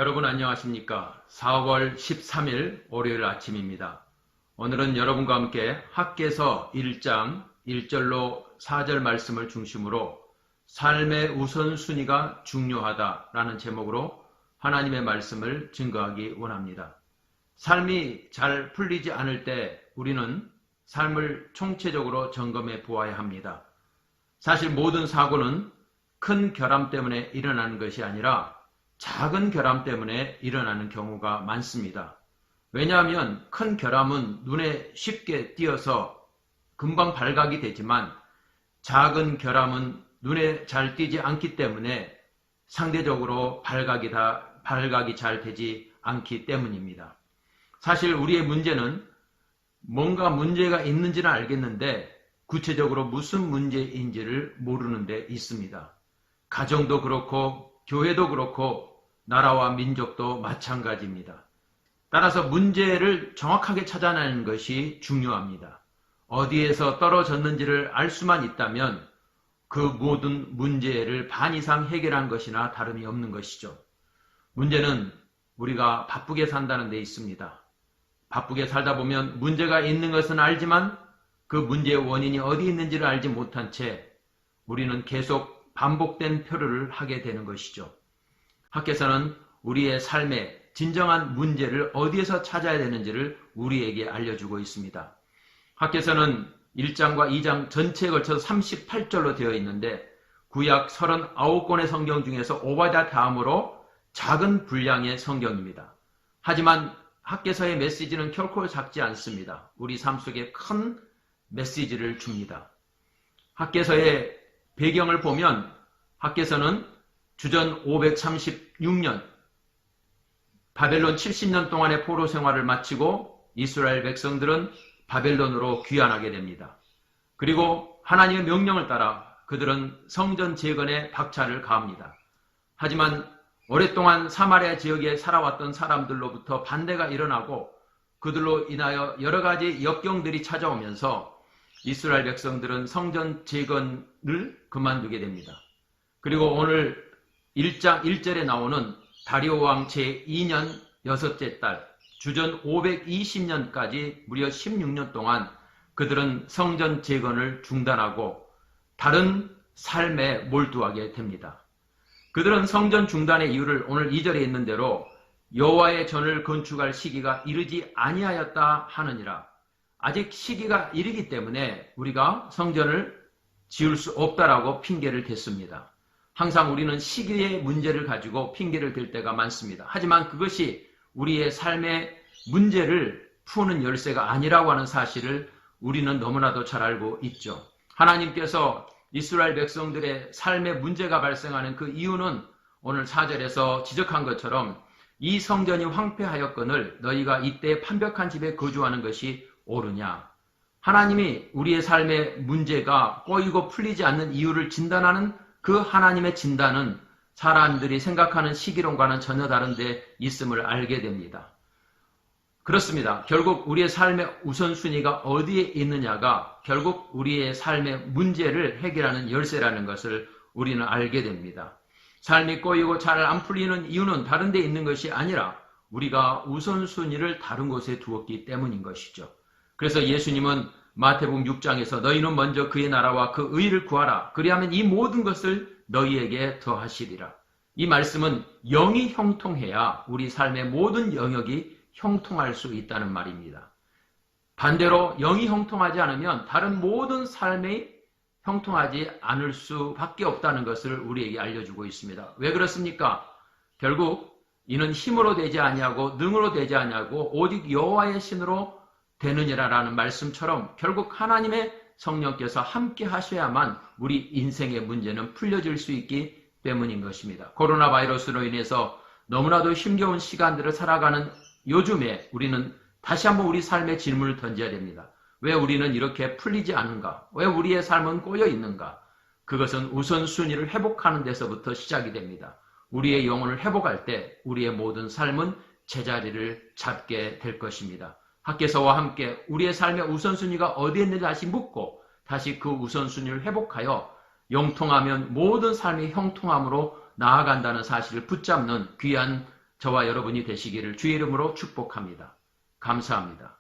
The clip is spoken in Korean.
여러분 안녕하십니까? 4월 13일 월요일 아침입니다. 오늘은 여러분과 함께 학개서 1장 1절로 4절 말씀을 중심으로 삶의 우선순위가 중요하다라는 제목으로 하나님의 말씀을 증거하기 원합니다. 삶이 잘 풀리지 않을 때 우리는 삶을 총체적으로 점검해 보아야 합니다. 사실 모든 사고는 큰 결함 때문에 일어나는 것이 아니라 작은 결함 때문에 일어나는 경우가 많습니다. 왜냐하면 큰 결함은 눈에 쉽게 띄어서 금방 발각이 되지만 작은 결함은 눈에 잘 띄지 않기 때문에 상대적으로 발각이 잘 되지 않기 때문입니다. 사실 우리의 문제는 뭔가 문제가 있는지는 알겠는데 구체적으로 무슨 문제인지를 모르는 데 있습니다. 가정도 그렇고 교회도 그렇고 나라와 민족도 마찬가지입니다. 따라서 문제를 정확하게 찾아내는 것이 중요합니다. 어디에서 떨어졌는지를 알 수만 있다면 그 모든 문제를 반 이상 해결한 것이나 다름이 없는 것이죠. 문제는 우리가 바쁘게 산다는 데 있습니다. 바쁘게 살다 보면 문제가 있는 것은 알지만 그 문제의 원인이 어디 있는지를 알지 못한 채 우리는 계속 반복된 표류를 하게 되는 것이죠. 학개서는 우리의 삶의 진정한 문제를 어디에서 찾아야 되는지를 우리에게 알려주고 있습니다. 학개서는 1장과 2장 전체에 걸쳐서 38절로 되어 있는데 구약 39권의 성경 중에서 오바댜 다음으로 작은 분량의 성경입니다. 하지만 학개서의 메시지는 결코 작지 않습니다. 우리 삶 속에 큰 메시지를 줍니다. 학개서의 배경을 보면 학개서는 주전 536년 바벨론 70년 동안의 포로 생활을 마치고 이스라엘 백성들은 바벨론으로 귀환하게 됩니다. 그리고 하나님의 명령을 따라 그들은 성전 재건에 박차를 가합니다. 하지만 오랫동안 사마리아 지역에 살아왔던 사람들로부터 반대가 일어나고 그들로 인하여 여러 가지 역경들이 찾아오면서 이스라엘 백성들은 성전 재건을 그만두게 됩니다. 그리고 오늘 1장 1절에 나오는 다리오 왕 제2년 6째 달 주전 520년까지 무려 16년 동안 그들은 성전 재건을 중단하고 다른 삶에 몰두하게 됩니다. 그들은 성전 중단의 이유를 오늘 2절에 있는 대로 여호와의 전을 건축할 시기가 이르지 아니하였다 하느니라. 아직 시기가 이르기 때문에 우리가 성전을 지을 수 없다라고 핑계를 댔습니다. 항상 우리는 시기의 문제를 가지고 핑계를 댈 때가 많습니다. 하지만 그것이 우리의 삶의 문제를 푸는 열쇠가 아니라고 하는 사실을 우리는 너무나도 잘 알고 있죠. 하나님께서 이스라엘 백성들의 삶의 문제가 발생하는 그 이유는 오늘 4절에서 지적한 것처럼 이 성전이 황폐하였거늘 너희가 이때 판벽한 집에 거주하는 것이 옳으냐. 하나님이 우리의 삶의 문제가 꼬이고 풀리지 않는 이유를 진단하는 그 하나님의 진단은 사람들이 생각하는 시기론과는 전혀 다른 데 있음을 알게 됩니다. 그렇습니다. 결국 우리의 삶의 우선순위가 어디에 있느냐가 결국 우리의 삶의 문제를 해결하는 열쇠라는 것을 우리는 알게 됩니다. 삶이 꼬이고 잘 안 풀리는 이유는 다른 데 있는 것이 아니라 우리가 우선순위를 다른 곳에 두었기 때문인 것이죠. 그래서 예수님은 마태복음 6장에서 너희는 먼저 그의 나라와 그 의를 구하라. 그리하면 이 모든 것을 너희에게 더하시리라. 이 말씀은 영이 형통해야 우리 삶의 모든 영역이 형통할 수 있다는 말입니다. 반대로 영이 형통하지 않으면 다른 모든 삶이 형통하지 않을 수밖에 없다는 것을 우리에게 알려주고 있습니다. 왜 그렇습니까? 결국 이는 힘으로 되지 아니하고 능으로 되지 아니하고 오직 여호와의 신으로 되느니라라는 말씀처럼 결국 하나님의 성령께서 함께 하셔야만 우리 인생의 문제는 풀려질 수 있기 때문인 것입니다. 코로나 바이러스로 인해서 너무나도 힘겨운 시간들을 살아가는 요즘에 우리는 다시 한번 우리 삶의 질문을 던져야 됩니다. 왜 우리는 이렇게 풀리지 않는가? 왜 우리의 삶은 꼬여 있는가? 그것은 우선순위를 회복하는 데서부터 시작이 됩니다. 우리의 영혼을 회복할 때 우리의 모든 삶은 제자리를 잡게 될 것입니다. 학개서와 함께 우리의 삶의 우선순위가 어디에 있는지 다시 묻고 다시 그 우선순위를 회복하여 영통하면 모든 삶이 형통함으로 나아간다는 사실을 붙잡는 귀한 저와 여러분이 되시기를 주의 이름으로 축복합니다. 감사합니다.